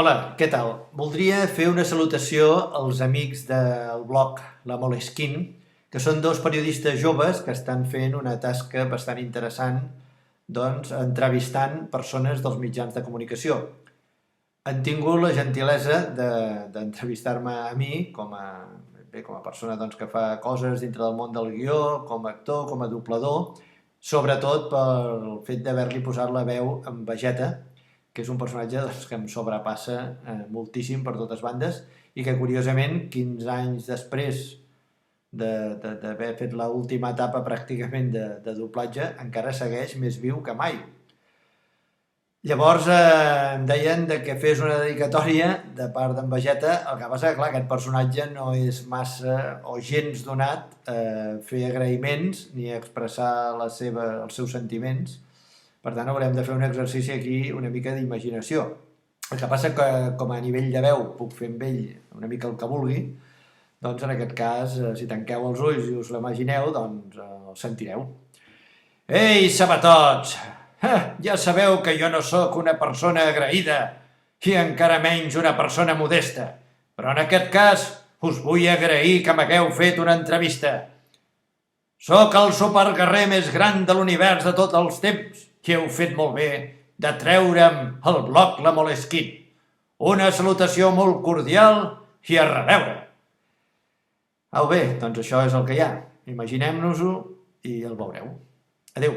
Hola, què tal? Voldria fer una salutació als amics del blog La Moleskine, que són dos periodistes joves que estan fent una tasca bastant interessant, doncs, entrevistant persones dels mitjans de comunicació. Han tingut la gentilesa d'entrevistar-me a mi com a persona doncs, que fa coses dintre del món del guió, com a actor, com a doblador, sobretot pel fet d'haver-li posat la veu en Vegeta, que és un personatge doncs, que em sobrepassa moltíssim per totes bandes i que curiosament 15 anys després d'haver fet l'última etapa pràcticament de doblatge encara segueix més viu que mai. Llavors em deien que fes una dedicatòria de part d'en Vegeta, el que passa que clar, aquest personatge no és massa o gens donat a fer agraïments ni a expressar els seus sentiments. Per tant, haurem de fer un exercici aquí una mica d'imaginació. El que passa que, com a nivell de veu, puc fer amb ell una mica el que vulgui, doncs en aquest cas, si tanqueu els ulls i us l'imagineu, doncs el sentireu. Ei, sabatots! Ja sabeu que jo no sóc una persona agraïda i encara menys una persona modesta, però en aquest cas us vull agrair que m'hagueu fet una entrevista. Sóc el superguerrer més gran de l'univers de tots els temps i heu fet molt bé de treure'm el blog La Moleskine. Una salutació molt cordial i a reveure. Au bé, doncs això és el que hi ha. Imaginem-nos-ho i el veureu. Adéu.